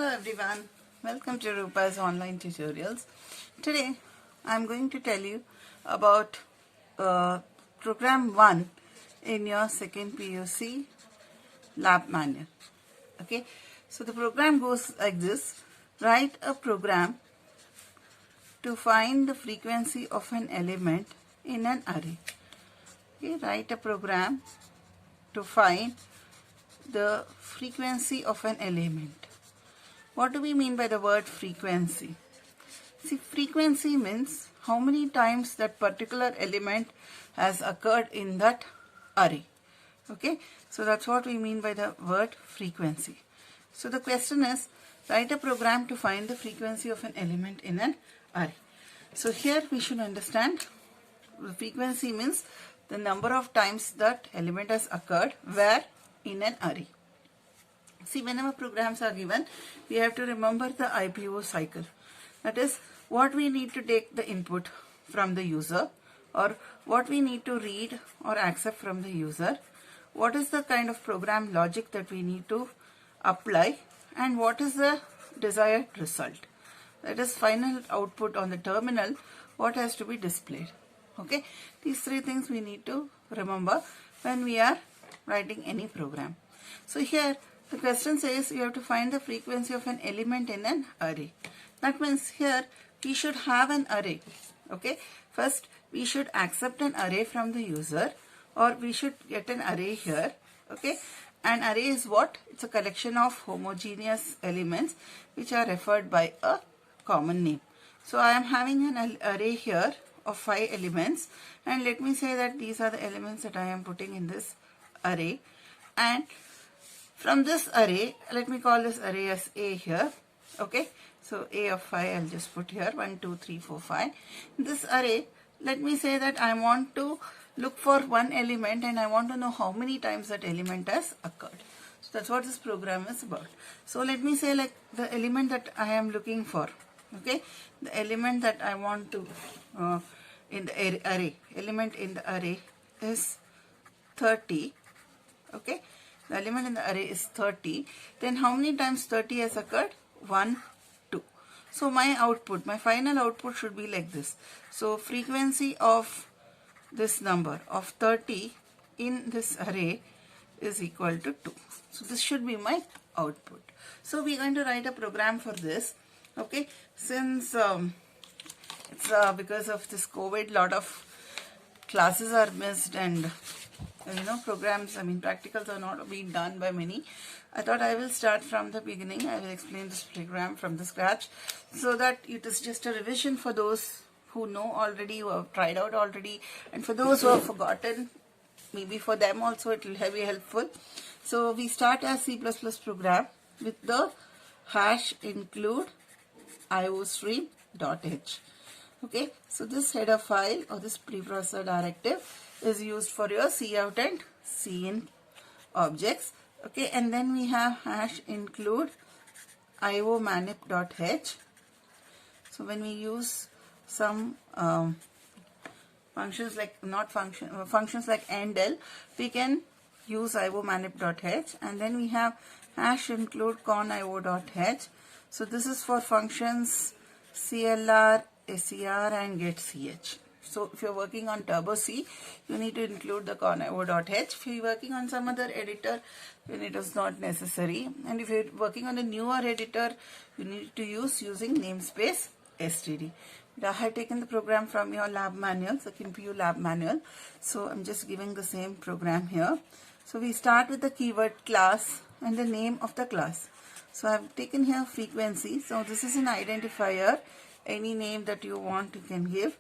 Hello everyone, welcome to Rupa's online tutorials. Today I am going to tell you about program 1 in your second PUC lab manual. Okay, so the program goes like this: write a program to find the frequency of an element in an array. Okay, write a program to find the frequency of an element. What do we mean by the word frequency? See, frequency means how many times that particular element has occurred in that array. Okay, so that's what we mean by the word frequency. So the question is, write a program to find the frequency of an element in an array. So here we should understand the frequency means the number of times that element has occurred where in an array. See, whenever programs are given, we have to remember the IPO cycle. That is, what we need to take the input from the user, or what we need to read or accept from the user, what is the kind of program logic that we need to apply, and what is the desired result. That is, final output on the terminal, what has to be displayed. Okay, these three things we need to remember when we are writing any program. So here the question says you have to find the frequency of an element in an array. That means here we should have an array. Okay, first we should accept an array from the user, or we should get an array here. Okay, an array is what? It's a collection of homogeneous elements which are referred by a common name. So I am having an array here of 5 elements, and let me say that these are the elements that I am putting in this array, and from this array, let me call this array as A here. Okay, so A of 5 I'll just put here, 1, 2, 3, 4, 5. In this array, let me say that I want to look for one element and I want to know how many times that element has occurred. So that's what this program is about. So let me say, like, the element that I am looking for. Okay, the element that I want to in the array, element in the array is 30. Okay, the element in the array is 30. Then how many times 30 has occurred? 1, 2. So my output, my final output should be like this. So frequency of this number of 30 in this array is equal to 2. So this should be my output. So we're going to write a program for this. Okay, since it's because of this COVID, lot of classes are missed, and programs, practicals are not being done by many. I thought I will start from the beginning. I will explain this program from the scratch, so that it is just a revision for those who know already, who have tried out already, and for those who have forgotten, maybe for them also it will be helpful. So we start a C++ program with the hash include iostream.h. Okay, so this header file or this preprocessor directive is used for your cout and cin objects. Okay, and then we have hash include iomanip.h. So when we use some functions like functions like endl, we can use iomanip.h, and then we have hash include conio.h. So this is for functions clr, ser, and getch. So if you're working on Turbo C, you need to include the conio.h. If you're working on some other editor, then it is not necessary. And if you're working on a newer editor, you need to using namespace std. But I have taken the program from your lab manual, second PU lab manual. So I'm just giving the same program here. So we start with the keyword class and the name of the class. So I've taken here frequency. So this is an identifier. Any name that you want you can give.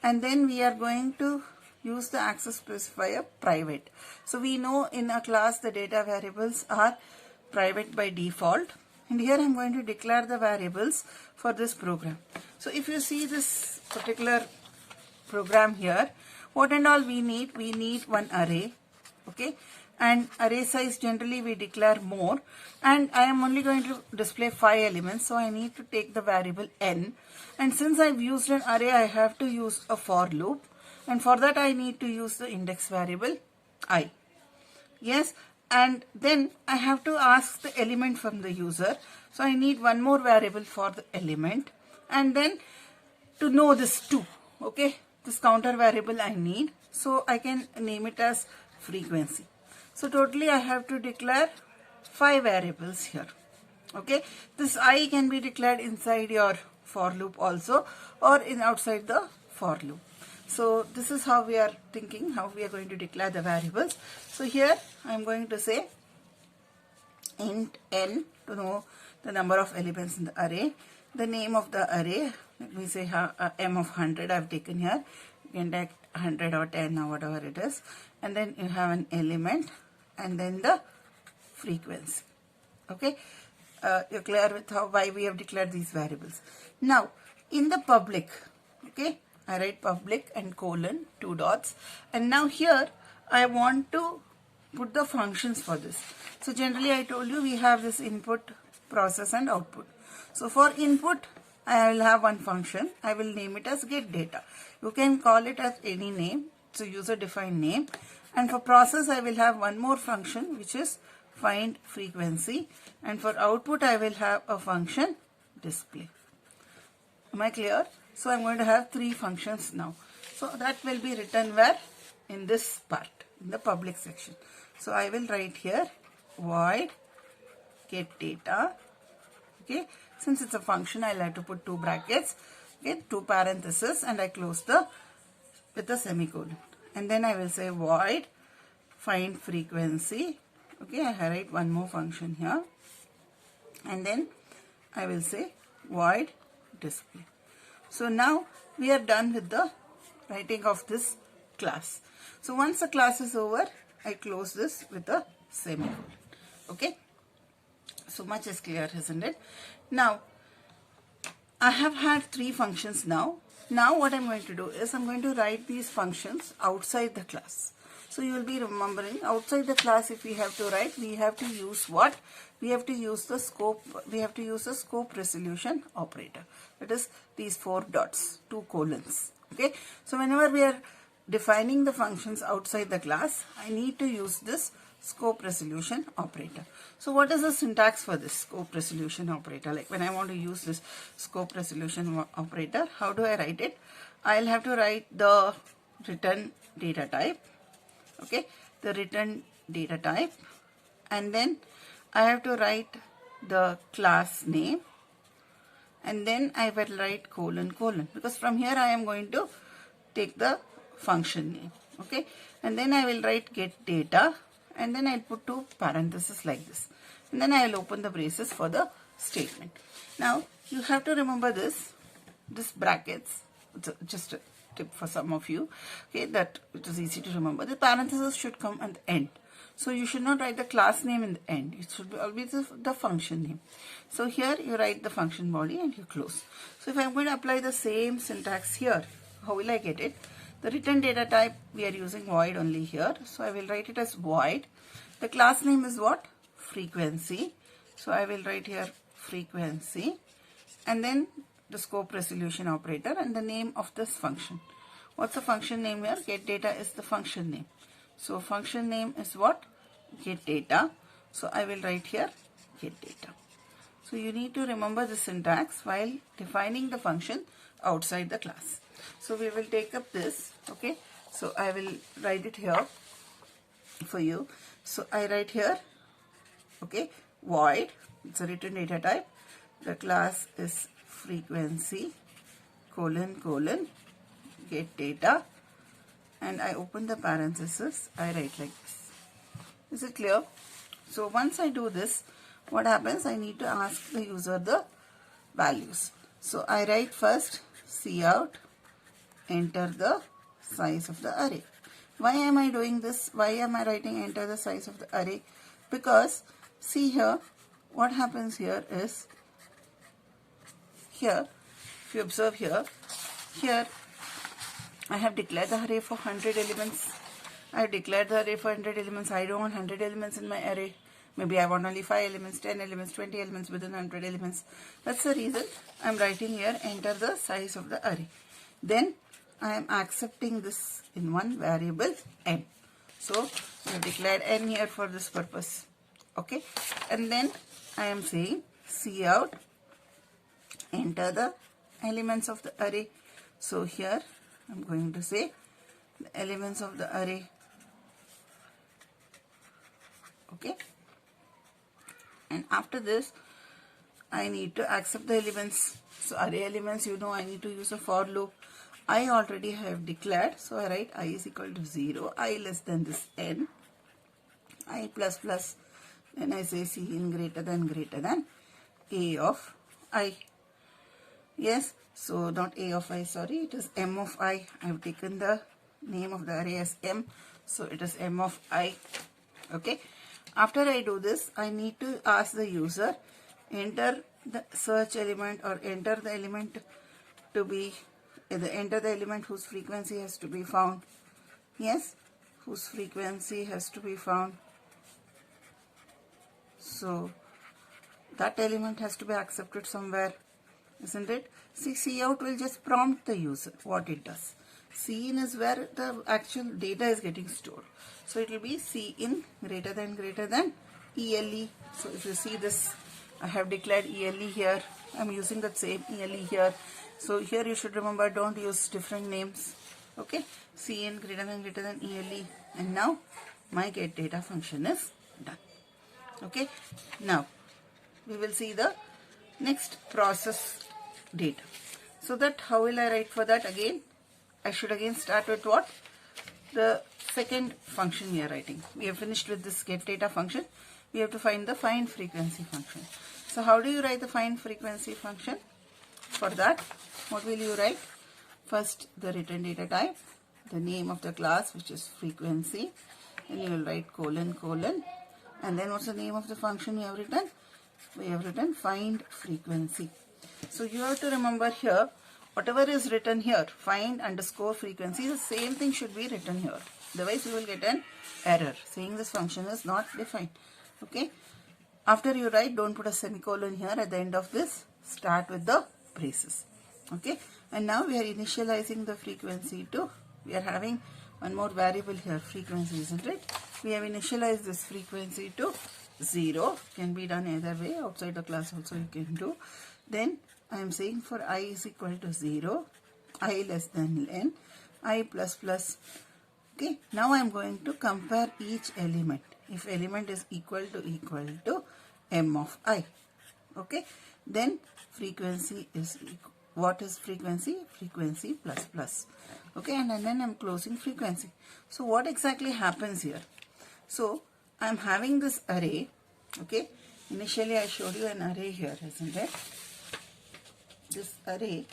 And then we are going to use the access specifier private. So we know in a class the data variables are private by default. And here I'm going to declare the variables for this program. So if you see this particular program here, what and all we need? We need one array. Okay, and array size generally we declare more, and I am only going to display 5 elements, so I need to take the variable n, and since I've used an array, I have to use a for loop, and for that I need to use the index variable I. Yes, and then I have to ask the element from the user. So I need one more variable for the element, and then to know this too, okay, this counter variable I need, so I can name it as frequency. So totally I have to declare 5 variables here. Okay, this I can be declared inside your for loop also, or in outside the for loop. So this is how we are thinking, how we are going to declare the variables. So here I am going to say int n to know the number of elements in the array, the name of the array. Let me say m of 100 I have taken here. You can take 100 or 10 or whatever it is, and then you have an element and then the frequency. Okay, you're clear with why we have declared these variables. Now in the public, okay, I write public and colon 2 dots, and now here I want to put the functions for this. So generally I told you we have this input, process and output. So for input I will have one function. I will name it as get data. You can call it as any name. It's a user defined name. And for process I will have one more function, which is find frequency, and for output I will have a function display. Am I clear? So I'm going to have 3 functions now. So that will be written where? In this part, in the public section. So I will write here void get data. Okay, since it's a function I'll have to put 2 brackets, okay, 2 parentheses, and I close the with a semicolon, and then I will say void find frequency. Okay, I write one more function here, and then I will say void display. So now we are done with the writing of this class. So once the class is over, I close this with a semicolon. Okay, so much is clear, isn't it? Now I have had 3 functions now. Now what I'm going to do is I'm going to write these functions outside the class. So you will be remembering, outside the class if we have to write, we have to use what? We have to use the scope, we have to use the scope resolution operator. That is these 4 dots, 2 colons. Okay, so whenever we are defining the functions outside the class, I need to use this scope resolution operator. So what is the syntax for this scope resolution operator? Like when I want to use this scope resolution operator, how do I write it? I'll have to write the return data type. Okay, the return data type, and then I have to write the class name, and then I will write colon colon, because from here I am going to take the function name. Okay, and then I will write get data, and then I'll put 2 parentheses like this, and then I will open the braces for the statement. Now you have to remember this brackets. It's just a tip for some of you, okay, that it is easy to remember. The parentheses should come at the end. So you should not write the class name in the end. It should be always the function name. So here you write the function body and you close. So if I'm going to apply the same syntax here, how will I get it? The return data type, we are using void only here. So I will write it as void. The class name is what? Frequency. So I will write here frequency, and then the scope resolution operator and the name of this function. What's the function name here? Get data is the function name. So function name is what? Get data. So I will write here get data. So you need to remember the syntax while defining the function outside the class. So we will take up this. Okay, so I will write it here for you. So I write here, okay, void, it's a return data type. The class is frequency colon colon get data, and I open the parentheses. I write like this. Is it clear? So once I do this, what happens? I need to ask the user the values. So I write first cout, enter the size of the array. Why am I doing this? Why am I writing enter the size of the array? Because see here, what happens here is, here, if you observe here, I have declared the array for 100 elements. I have declared the array for 100 elements. I don't want 100 elements in my array. Maybe I want only 5 elements, 10 elements, 20 elements within 100 elements. That's the reason I'm writing here enter the size of the array. Then I am accepting this in one variable n. So I have declared n here for this purpose. Okay, and then I am saying C out, enter the elements of the array. So here I'm going to say the elements of the array. Okay, and after this I need to accept the elements. So array elements, you know, I need to use a for loop. I already have declared, so I write I is equal to 0, I less than this n, I plus plus, then I say Cin greater than a of I. Yes, so not a of I, sorry, it is m of I. I have taken the name of the array as m, so it is m of I. Okay, after I do this, I need to ask the user, enter the search element or enter the element to be, enter the element whose frequency has to be found. Yes, whose frequency has to be found. So that element has to be accepted somewhere, isn't it? See, Cout will just prompt the user what it does. Cin is where the actual data is getting stored. So it will be Cin greater than ELE. So if you see this, I have declared ELE here. I am using that same ELE here. So here you should remember, don't use different names. Okay, Cin greater than ELE. And now my get data function is done. Okay, now we will see the next process data. So that how will I write for that again? I should again start with what? The second function we are writing. We have finished with this get data function. We have to find the find frequency function. So how do you write the find frequency function? For that, what will you write? First the return data type, the name of the class which is frequency, and you will write colon, and then what's the name of the function you have written? We have written find frequency. So you have to remember here, whatever is written here, find underscore frequency, the same thing should be written here. Otherwise you will get an error saying this function is not defined. Okay. After you write, don't put a semicolon here at the end of this. Start with the braces. Okay. And now we are initializing the frequency to, we are having one more variable here, frequency, isn't it? We have initialized this frequency to 0. Can be done either way. Outside the class also you can do. Then I am saying for I is equal to 0, I less than n, I plus plus. Okay, now I am going to compare each element. If element is equal to m of I. Okay, then frequency is, what is frequency? Frequency plus plus. Okay, and then I am closing frequency. So what exactly happens here? So I am having this array. Okay, initially I showed you an array here, isn't it? This array,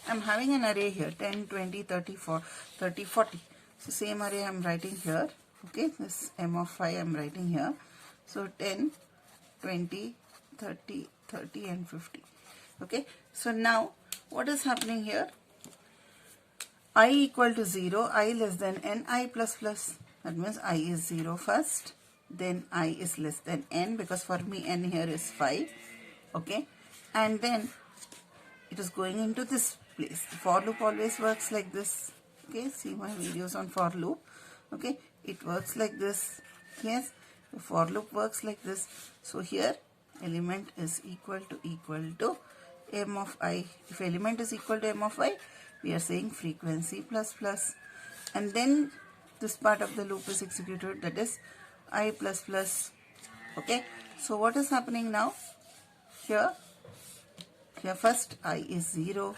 I'm having an array here, 10, 20, 30, 40. So same array I'm writing here. Okay, this m of I I'm writing here. So 10, 20, 30, 30 and 50. Okay, so now what is happening here? I equal to 0, I less than n, I plus plus. That means I is 0 first, then I is less than n, because for me n here is 5. Okay, and then it is going into this place. The for loop always works like this. Okay, see my videos on for loop. Okay, it works like this. Yes, the for loop works like this. So here element is equal to m of I. If element is equal to m of I, we are saying frequency plus plus, and then this part of the loop is executed, that is I plus plus. Okay, so what is happening now? Here first I is 0,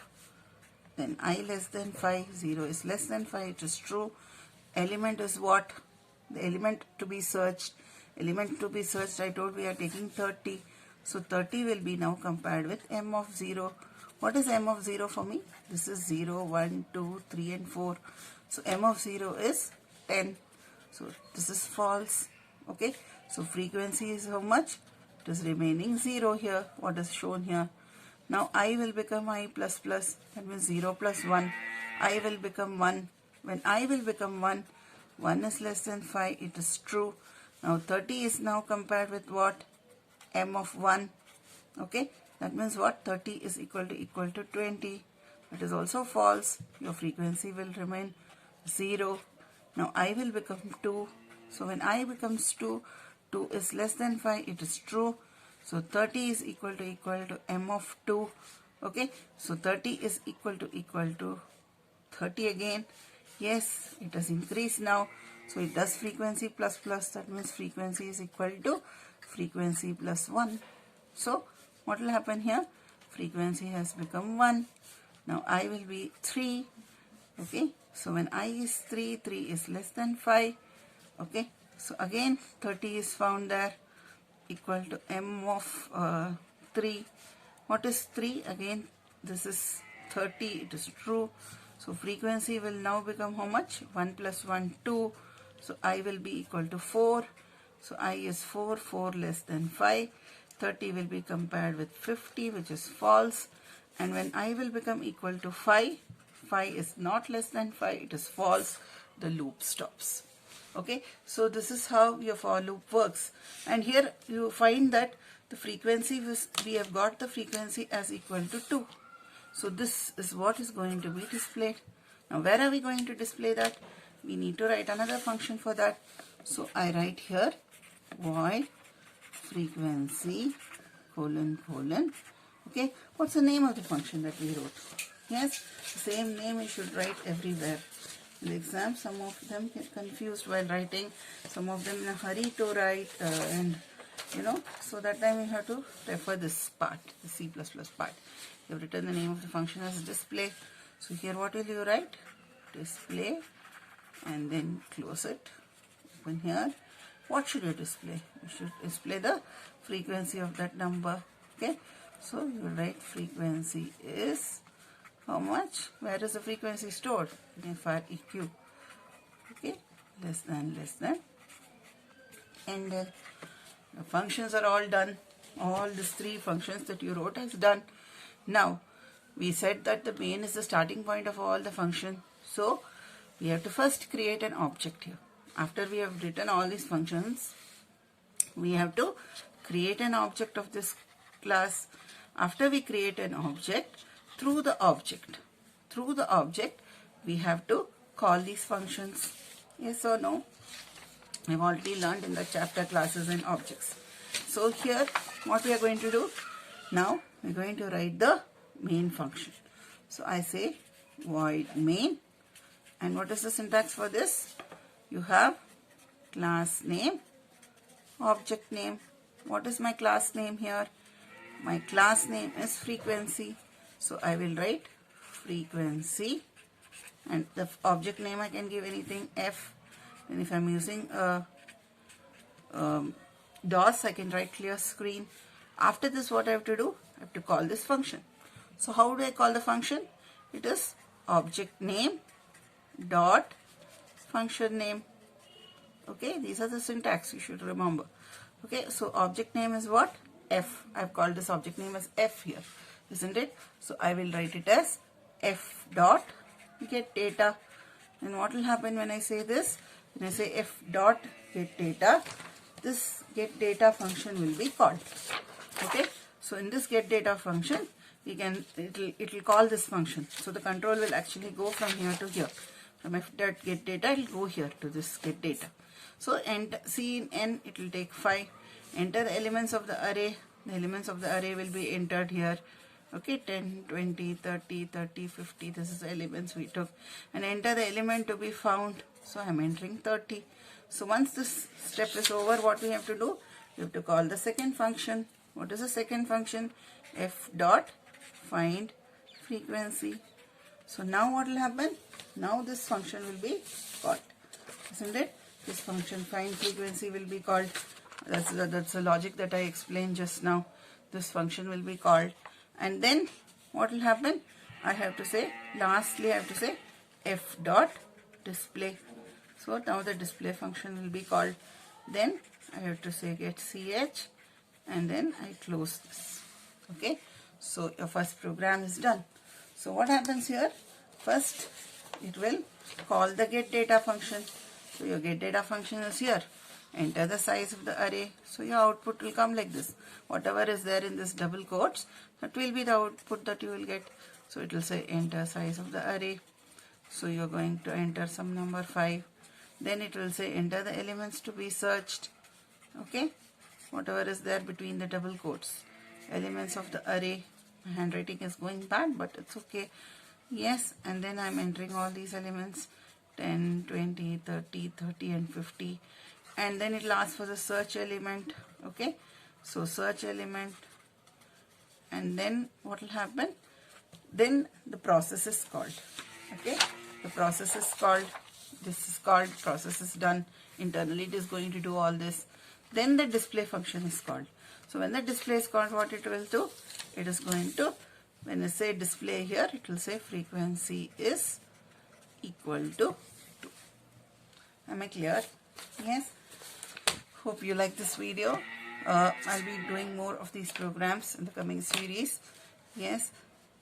then I less than 5, 0 is less than 5, it is true. Element is what? The element to be searched. Element to be searched, I told we are taking 30. So 30 will be now compared with m of 0. What is m of 0 for me? This is 0, 1, 2, 3 and 4. So m of 0 is 10. So this is false. Okay. So frequency is how much? It is remaining 0 here. What is shown here? Now I will become I plus plus. That means 0 plus 1. I will become 1. When I will become 1, 1 is less than 5. It is true. Now 30 is now compared with what? M of 1. Okay. That means what? 30 is equal to 20. That is also false. Your frequency will remain 0. Now I will become 2. So when I becomes 2, 2 is less than 5, it is true. So 30 is equal to m of 2. Okay, so 30 is equal to 30 again. Yes, it has increased now. So it does frequency plus plus, that means frequency is equal to frequency plus 1. So what will happen here? Frequency has become 1. Now I will be 3. Okay, so when I is 3, 3 is less than 5. Okay, so again 30 is found there, equal to m of 3. What is 3? Again, this is 30, it is true. So frequency will now become how much? 1 plus 1, 2. So I will be equal to 4. So I is 4, 4 less than 5. 30 will be compared with 50, which is false. And when I will become equal to 5, 5 is not less than 5, it is false. The loop stops. Okay, so this is how your for loop works. And here you find that the frequency we have got the frequency as equal to 2. So this is what is going to be displayed. Now where are we going to display that? We need to write another function for that. So I write here void frequency colon colon. Okay, what's the name of the function that we wrote? Yes, the same name you should write everywhere. In the exam, some of them get confused while writing, some of them in a hurry to write, and so that time you have to refer this part, the C++ part. You have written the name of the function as display. So here what will you write? Display, and then close it. Open here. What should you display? You should display the frequency of that number. Okay, so you write frequency is how much? Where is the frequency stored? In far EQ. Okay, less than. And the functions are all done. All these 3 functions that you wrote is done. Now, we said that the main is the starting point of all the functions. So, we have to first create an object here. After we have written all these functions, we have to create an object of this class. After we create an object, through the object, we have to call these functions. Yes or no? We've already learned in the chapter classes and objects. So here, what we are going to do? Now, we're going to write the main function. So I say void main. And what is the syntax for this? You have class name, object name. What is my class name here? My class name is frequency. So I will write frequency, and the object name I can give anything f. And if I'm using DOS, I can write clear screen. After this, what I have to do? I have to call this function. So how do I call the function? It is object name dot function name. Okay, these are the syntax you should remember. Okay, so object name is what? F. I've called this object name as F here, isn't it? So I will write it as F dot get data. And what will happen when I say this? When I say F dot get data, this get data function will be called. Okay, so in this get data function, it will call this function. So the control will actually go from here to here. From F dot get data, it will go here to this get data. So C in N, it will take 5. Enter the elements of the array. The elements of the array will be entered here. Okay, 10, 20, 30, 30, 50. This is the elements we took. And enter the element to be found. So I am entering 30. So once this step is over, what we have to do? We have to call the second function. What is the second function? F dot find frequency. So now what will happen? Now this function will be called. Isn't it? This function find frequency will be called. That's the logic that I explained just now. This function will be called. And then what will happen? I have to say, lastly I have to say F dot display. So now the display function will be called. Then I have to say get ch, and then I close this. Okay, so your first program is done. So what happens here? First it will call the get data function. So your get data function is here. Enter the size of the array. So your output will come like this. Whatever is there in this double quotes, that will be the output that you will get. So it will say enter size of the array. So you're going to enter some number 5. Then it will say enter the elements to be searched. Okay, whatever is there between the double quotes, elements of the array. My handwriting is going bad, but it's okay. Yes, and then I'm entering all these elements, 10, 20, 30, 30 and 50, and then it will ask for the search element. Okay, so search element, and then what will happen? Then the process is called. Okay, the process is called, this is called, process is done internally, it is going to do all this. Then the display function is called. So when the display is called, what it will do? It is going to, when I say display here, it will say frequency is equal to 2. Am I clear? Yes. Hope you like this video. I'll be doing more of these programs in the coming series. Yes.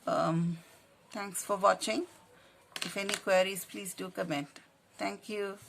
Thanks for watching. If any queries, please do comment. Thank you.